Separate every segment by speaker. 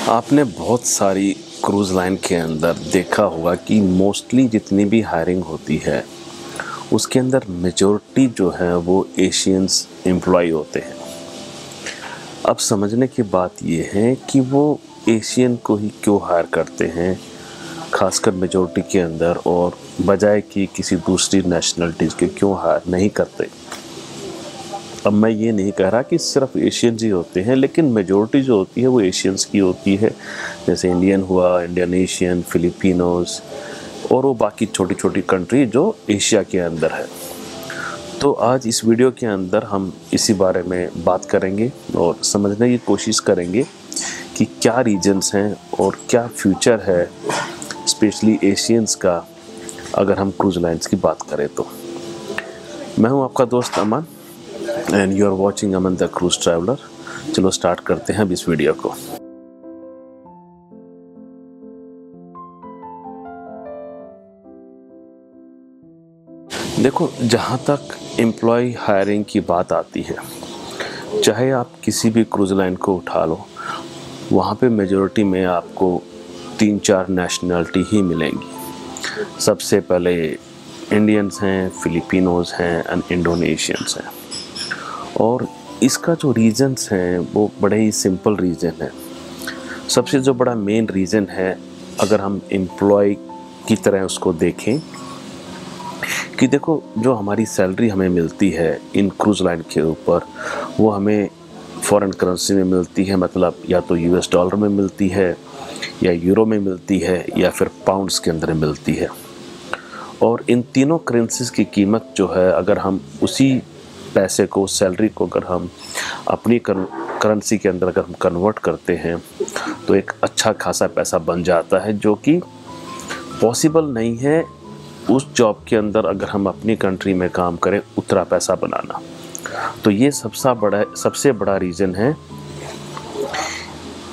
Speaker 1: आपने बहुत सारी क्रूज़ लाइन के अंदर देखा होगा कि मोस्टली जितनी भी हायरिंग होती है उसके अंदर मेजॉरिटी जो है वो एशियंस एम्प्लॉय होते हैं। अब समझने की बात ये है कि वो एशियन को ही क्यों हायर करते हैं, खासकर मेजॉरिटी के अंदर, और बजाय कि किसी दूसरी नेशनलिटीज़ के क्यों हायर नहीं करते। अब मैं ये नहीं कह रहा कि सिर्फ एशियंस ही होते हैं, लेकिन मेजॉरिटी जो होती है वो एशियंस की होती है। जैसे इंडियन हुआ, इंडोनेशियन, फिलिपिनोज और वो बाकी छोटी छोटी कंट्री जो एशिया के अंदर है। तो आज इस वीडियो के अंदर हम इसी बारे में बात करेंगे और समझने की कोशिश करेंगे कि क्या रीजन्स हैं और क्या फ्यूचर है स्पेशली एशियंस का, अगर हम क्रूज लाइन्स की बात करें तो। मैं हूं आपका दोस्त Aman and you are watching Aman the cruise traveller. चलो स्टार्ट करते हैं अब इस वीडियो को। देखो, जहाँ तक एम्प्लॉय हायरिंग की बात आती है, चाहे आप किसी भी क्रूज लाइन को उठा लो, वहाँ पे मेजॉरिटी में आपको 3-4 नेशनलिटी ही मिलेंगी। सबसे पहले इंडियंस हैं, फिलिपिनोज हैं एंड इंडोनेशियंस हैं। और इसका जो रीज़न्स हैं वो बड़े ही सिंपल रीज़न है। सबसे जो बड़ा मेन रीज़न है, अगर हम एम्प्लॉय की तरह उसको देखें, कि देखो जो हमारी सैलरी हमें मिलती है इन क्रूज़ लाइन के ऊपर, वो हमें फॉरेन करेंसी में मिलती है। मतलब या तो यूएस डॉलर में मिलती है, या यूरो में मिलती है, या फिर पाउंड्स के अंदर मिलती है। और इन तीनों करेंसीज की कीमत जो है, अगर हम उसी पैसे को, सैलरी को अगर हम अपनी करेंसी के अंदर अगर हम कन्वर्ट करते हैं तो एक अच्छा खासा पैसा बन जाता है, जो कि पॉसिबल नहीं है उस जॉब के अंदर अगर हम अपनी कंट्री में काम करें उतना पैसा बनाना। तो ये सबसे बड़ा रीज़न है,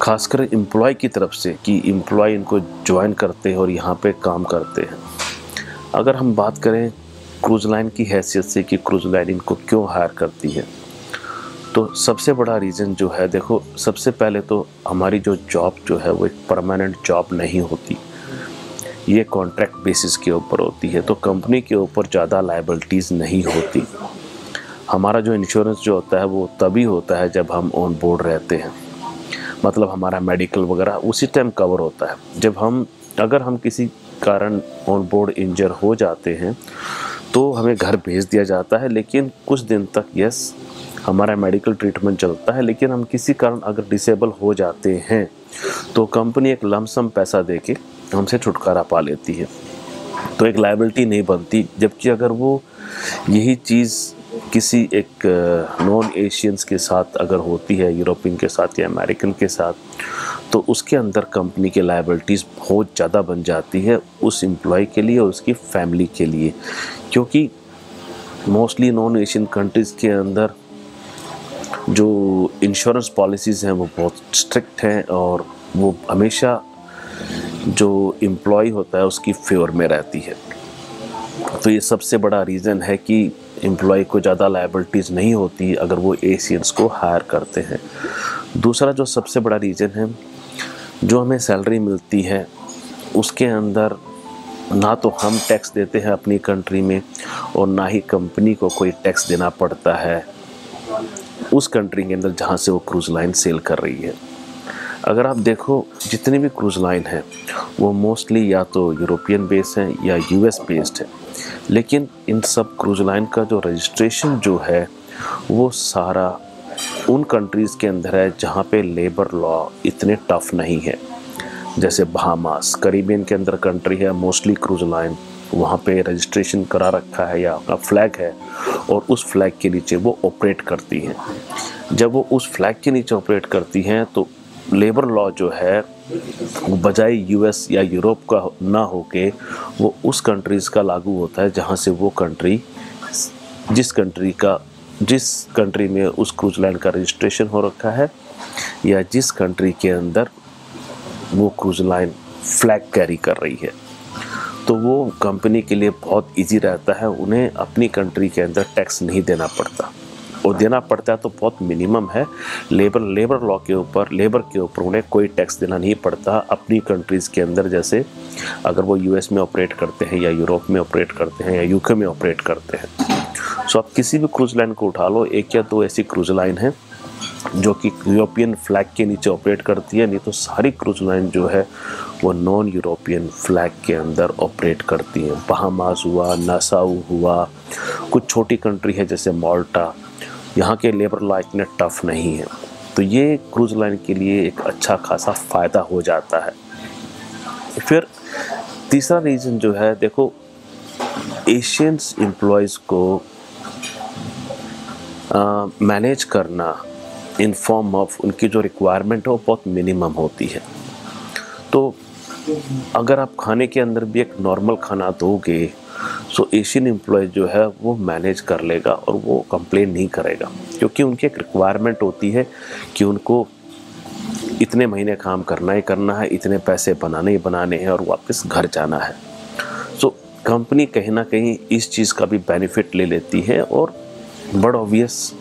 Speaker 1: खासकर एम्प्लॉय की तरफ से, कि एम्प्लॉय इनको ज्वाइन करते हैं और यहाँ पे काम करते हैं। अगर हम बात करें क्रूज़ लाइन की हैसियत से कि क्रूज़ लाइन इनको क्यों हायर करती है, तो सबसे बड़ा रीज़न जो है, देखो सबसे पहले तो हमारी जो जॉब जो है वो एक परमानेंट जॉब नहीं होती, ये कॉन्ट्रैक्ट बेसिस के ऊपर होती है। तो कंपनी के ऊपर ज़्यादा लायबिलिटीज़ नहीं होती। हमारा जो इंश्योरेंस जो होता है वो तभी होता है जब हम ऑन बोर्ड रहते हैं। मतलब हमारा मेडिकल वगैरह उसी टाइम कवर होता है। जब अगर हम किसी कारण ऑन बोर्ड इंजर हो जाते हैं तो हमें घर भेज दिया जाता है, लेकिन कुछ दिन तक यस हमारा मेडिकल ट्रीटमेंट चलता है। लेकिन हम किसी कारण अगर डिसेबल हो जाते हैं तो कंपनी एक लमसम पैसा देके हमसे छुटकारा पा लेती है। तो एक लायबिलिटी नहीं बनती। जबकि अगर वो यही चीज़ किसी एक नॉन एशियंस के साथ अगर होती है, यूरोपियन के साथ या अमेरिकन के साथ, तो उसके अंदर कंपनी की लायबिलिटीज़ बहुत ज़्यादा बन जाती है उस एम्प्लॉय के लिए और उसकी फैमिली के लिए। क्योंकि मोस्टली नॉन एशियन कंट्रीज़ के अंदर जो इंश्योरेंस पॉलिसीज़ हैं वो बहुत स्ट्रिक्ट हैं और वो हमेशा जो एम्प्लॉय होता है उसकी फेवर में रहती है। तो ये सबसे बड़ा रीज़न है कि एम्प्लॉय को ज़्यादा लायबिलिटीज़ नहीं होती अगर वो एशियंस को हायर करते हैं। दूसरा जो सबसे बड़ा रीज़न है, जो हमें सैलरी मिलती है उसके अंदर ना तो हम टैक्स देते हैं अपनी कंट्री में, और ना ही कंपनी को कोई टैक्स देना पड़ता है उस कंट्री के अंदर जहाँ से वो क्रूज़ लाइन सेल कर रही है। अगर आप देखो, जितनी भी क्रूज़ लाइन है वो मोस्टली या तो यूरोपियन बेस हैं या यूएस बेस्ड है। लेकिन इन सब क्रूज़ लाइन का जो रजिस्ट्रेशन जो है वो सारा उन कंट्रीज़ के अंदर है जहाँ पे लेबर लॉ इतने टफ नहीं है। जैसे बहामास, करीबियन के अंदर कंट्री है, मोस्टली क्रूज़ लाइन वहाँ पे रजिस्ट्रेशन करा रखा है या अपना फ्लैग है और उस फ्लैग के नीचे वो ऑपरेट करती हैं। जब वो उस फ्लैग के नीचे ऑपरेट करती हैं तो लेबर लॉ जो है वो बजाय यूएस या यूरोप का ना होके वो उस कंट्रीज़ का लागू होता है जहाँ से वो कंट्री, जिस कंट्री में उस क्रूज़ लाइन का रजिस्ट्रेशन हो रखा है या जिस कंट्री के अंदर वो क्रूज़ लाइन फ्लैग कैरी कर रही है। तो वो कंपनी के लिए बहुत इजी रहता है, उन्हें अपनी कंट्री के अंदर टैक्स नहीं देना पड़ता और देना पड़ता है तो बहुत मिनिमम है। लेबर लॉ के ऊपर, लेबर के ऊपर उन्हें कोई टैक्स देना नहीं पड़ता अपनी कंट्रीज़ के अंदर। जैसे अगर वो यूएस में ऑपरेट करते हैं या यूरोप में ऑपरेट करते हैं या यूके में ऑपरेट करते हैं। सो आप किसी भी क्रूज़ लाइन को उठा लो, एक या दो ऐसी क्रूज़ लाइन है जो कि यूरोपियन फ्लैग के नीचे ऑपरेट करती है, नहीं तो सारी क्रूज़ लाइन जो है वो नॉन यूरोपियन फ्लैग के अंदर ऑपरेट करती हैं। बहामास हुआ, नासाउ हुआ, कुछ छोटी कंट्री है जैसे माल्टा, यहाँ के लेबर लॉ इतने टफ नहीं है, तो ये क्रूज़ लाइन के लिए एक अच्छा खासा फ़ायदा हो जाता है। फिर तीसरा रीज़न जो है, देखो एशियंस एम्प्लॉयज़ को मैनेज करना इन फॉर्म ऑफ उनकी जो रिक्वायरमेंट है वो बहुत मिनिमम होती है। तो अगर आप खाने के अंदर भी एक नॉर्मल खाना दोगे सो एशियन एम्प्लॉय जो है वो मैनेज कर लेगा और वो कंप्लेन नहीं करेगा, क्योंकि उनकी एक रिक्वायरमेंट होती है कि उनको इतने महीने काम करना ही करना है, इतने पैसे बनाने ही बनाने हैं और वापस घर जाना है। सो कंपनी कहीं ना कहीं इस चीज़ का भी बेनिफिट ले लेती है और बड़ा ऑब्वियस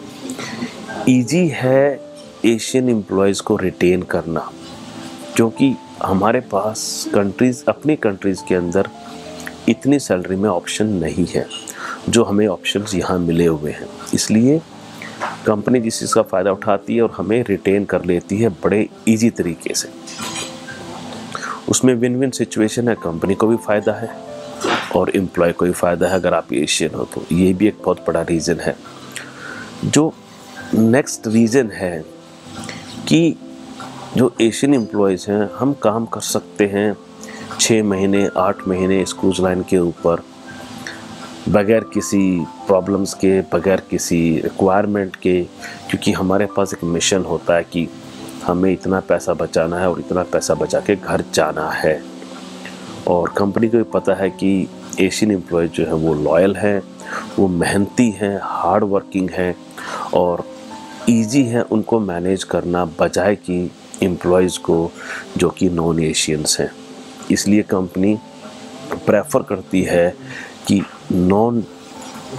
Speaker 1: ईजी है एशियन एम्प्लॉयज़ को रिटेन करना, क्योंकि हमारे पास अपनी कंट्रीज़ के अंदर इतनी सैलरी में ऑप्शन नहीं है जो हमें ऑप्शंस यहाँ मिले हुए हैं। इसलिए कंपनी जिस चीज़ का फ़ायदा उठाती है और हमें रिटेन कर लेती है बड़े इजी तरीके से। उसमें विन विन सिचुएशन है, कंपनी को भी फ़ायदा है और एम्प्लॉय को भी फ़ायदा है अगर आप एशियन हो तो। ये भी एक बहुत बड़ा रीज़न है। जो नेक्स्ट रीज़न है कि जो एशियन एम्प्लॉयज़ हैं, हम काम कर सकते हैं 6 महीने 8 महीने इस क्रूज़ लाइन के ऊपर बगैर किसी प्रॉब्लम्स के, बगैर किसी रिक्वायरमेंट के, क्योंकि हमारे पास एक मिशन होता है कि हमें इतना पैसा बचाना है और इतना पैसा बचा के घर जाना है। और कंपनी को भी पता है कि एशियन एम्प्लॉय जो है वो लॉयल हैं, वो मेहनती हैं, हार्ड वर्किंग हैं और ईजी है उनको मैनेज करना बजाय कि एम्प्लॉयज़ को जो कि नॉन एशियंस हैं। इसलिए कंपनी प्रेफर करती है कि नॉन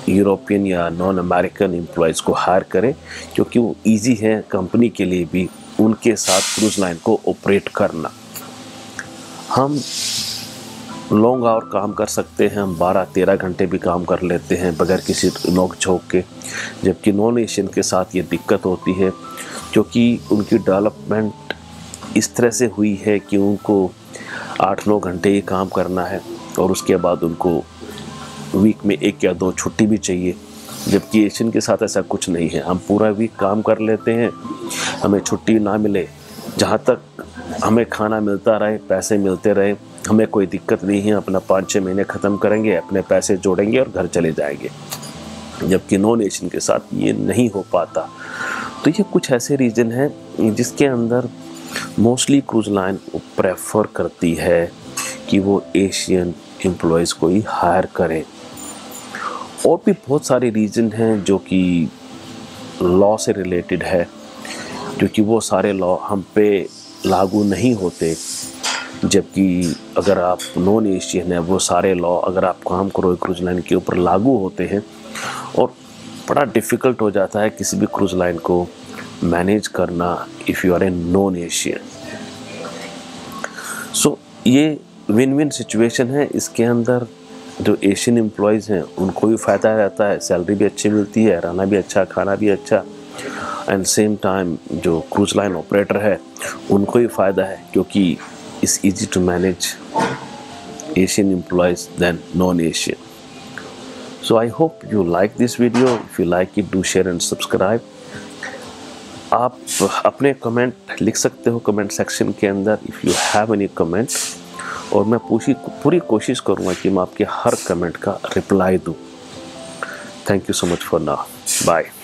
Speaker 1: यूरोपियन या नॉन अमेरिकन एम्प्लॉयज़ को हायर करें, क्योंकि वो ईजी है कंपनी के लिए भी उनके साथ क्रूज़ लाइन को ऑपरेट करना। हम लॉन्ग आवर काम कर सकते हैं, हम 12-13 घंटे भी काम कर लेते हैं बगैर किसी नोक झोंक के, जबकि नॉन एशियन के साथ ये दिक्कत होती है क्योंकि उनकी डेवलपमेंट इस तरह से हुई है कि उनको 8-9 घंटे ही काम करना है और उसके बाद उनको वीक में 1 या 2 छुट्टी भी चाहिए, जबकि एशियन के साथ ऐसा कुछ नहीं है। हम पूरा वीक काम कर लेते हैं, हमें छुट्टी ना मिले, जहाँ तक हमें खाना मिलता रहे, पैसे मिलते रहे, हमें कोई दिक्कत नहीं है। अपना 5-6 महीने ख़त्म करेंगे, अपने पैसे जोड़ेंगे और घर चले जाएंगे, जबकि नॉन एशियन के साथ ये नहीं हो पाता। तो ये कुछ ऐसे रीज़न हैं जिसके अंदर मोस्टली क्रूज़ लाइन प्रेफर करती है कि वो एशियन एम्प्लॉयज़ को ही हायर करें। और भी बहुत सारे रीज़न हैं जो कि लॉ से रिलेटेड है, क्योंकि वो सारे लॉ हम पे लागू नहीं होते, जबकि अगर आप नॉन एशियन है वो सारे लॉ अगर आप काम करो क्रूज़ लाइन के ऊपर लागू होते हैं और बड़ा डिफ़िकल्ट हो जाता है किसी भी क्रूज़ लाइन को मैनेज करना if you are a non Asian. So ये विन विन सिचुएशन है। इसके अंदर जो एशियन एम्प्लॉयज़ हैं उनको भी फ़ायदा रहता है, सैलरी भी अच्छी मिलती है, रहना भी अच्छा, खाना भी अच्छा, एंड सेम टाइम जो क्रूज़ लाइन ऑपरेटर है उनको भी फ़ायदा है क्योंकि it's easy to manage Asian employees than non-Asian. So I hope you like this video. If you like it, do share and subscribe. आप अपने कमेंट लिख सकते हो कमेंट सेक्शन के अंदर if you have any comment, और मैं पूरी कोशिश करूँगा कि मैं आपके हर कमेंट का रिप्लाई दूँ। Thank you so much for now. Bye.